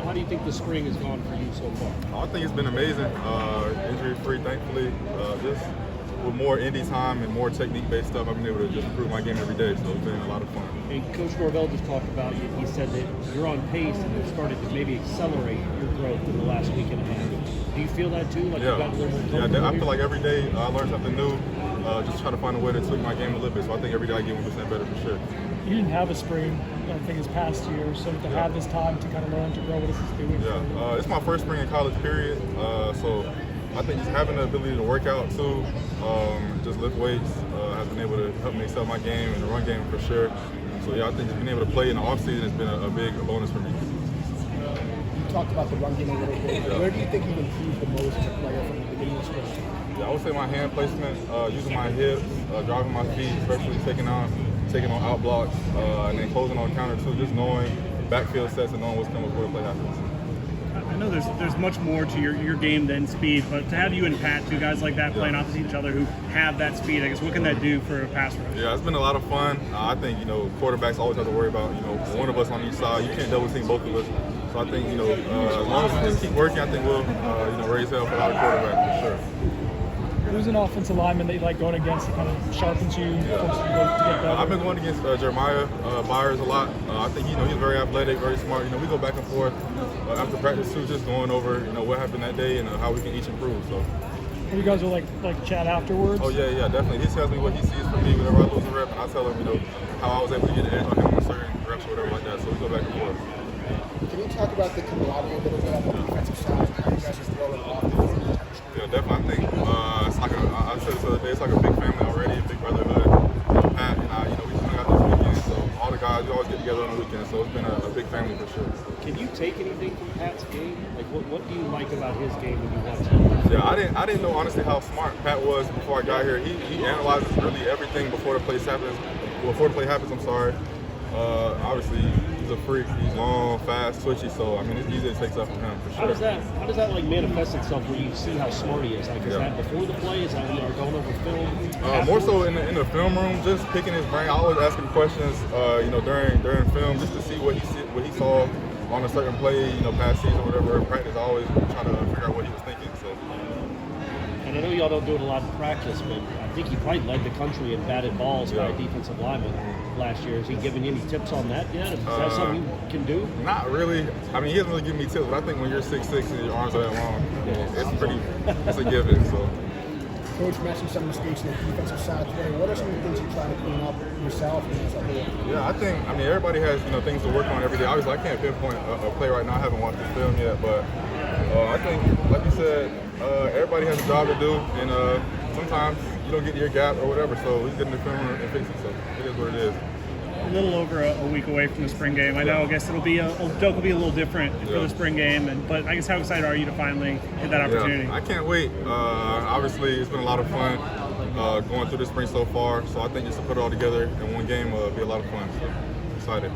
How do you think the spring has gone for you so far? I think it's been amazing. Injury-free, thankfully. Just with more indie time and more technique-based stuff, I've been able to just improve my game every day. So it's been a lot of fun. And Coach Norvell just talked about you. He said that you're on pace and you've started to maybe accelerate your growth in the last week and a half. Do you feel that too? Like you've gotten a little more comfortable? Yeah, I feel like every day I learn something new. Just try to find a way to tweak my game a little bit. So I think every day I get 1% better for sure. You didn't have a spring, I think, this past year, so to have this time to kind of learn to grow, what is this doing? Yeah, it's my first spring in college, period. So I think just having the ability to work out too, just lift weights, has been able to help me excel my game and the run game for sure. So yeah, I think just being able to play in the offseason has been a big bonus for me. You talked about the run game a little bit. Yeah. Where do you think you improved the most as a player from the beginning of the spring? Yeah, I would say my hand placement, using my hips, driving my feet, especially taking on out blocks, and then closing on counter too, just knowing backfield sets and knowing what's coming before the play happens. I know there's much more to your game than speed, but to have you and Pat, two guys like that playing opposite each other who have that speed, I guess, what can that do for a pass rush? Yeah, it's been a lot of fun. I think, quarterbacks always have to worry about, one of us on each side. You can't double team both of us. So I think, as long as we just keep working, I think we'll, raise hell for our quarterback for sure. Who's an offensive lineman that you like going against that kind of sharpens you, forces you to get better? I've been going against Jeremiah Byers a lot. I think, he's very athletic, very smart. We go back and forth after practice too, just going over, what happened that day and how we can each improve. So. You guys will like chat afterwards? Oh yeah, definitely. He tells me what he sees from me whenever I lose a rep, and I tell him, how I was able to get an edge on him on certain reps or whatever like that. So we go back and forth. Can you talk about the camaraderie a little bit on the defensive side? How you guys are throwing off? Yeah, definitely. I think it's like I said this the other day, it's like a big family already, a big brotherhood. Pat and I, we just hung out this weekend, so all the guys, we always get together on the weekend, so it's been a big family for sure. Can you take anything from Pat's game? Like, what do you like about his game when you watch him? Yeah, I didn't know honestly how smart Pat was before I got here. He analyzes really everything before the play happens. I'm sorry. Obviously, he's a freak. He's long, fast, twitchy. So it's easy to take stuff from him for sure. How does that like manifest itself where you see how smart he is? Like, is that before the play? Is that when you're going over film? More so in the film room, just picking his brain. I always ask him questions, during film, just to see what he saw on a certain play, past season or whatever. In practice, I always trying to figure out what he was thinking. So. And I know y'all don't do it a lot in practice, but I think he probably led the country in batted balls by a defensive lineman last year. Is he giving you any tips on that yet? Is that something you can do? Not really. He hasn't really given me tips, but I think when you're 6'6" and your arms are that long, it's a given. So. Coach mentioned some mistakes on the defensive side today. What are some of the things you try to clean up yourself and as a whole? Yeah, I think, everybody has, things to work on every day. Obviously, I can't pinpoint a play right now. I haven't watched the film yet, but I think, like you said, everybody has a job to do, and sometimes you don't get to your gap or whatever, so we get in the film and fix it, so it is what it is. A little over a week away from the spring game. I know, I guess it'll be a little different for the spring game, but I guess how excited are you to finally get that opportunity? Yeah, I can't wait. Obviously, it's been a lot of fun going through the spring so far, so I think just to put it all together in one game will be a lot of fun. So excited.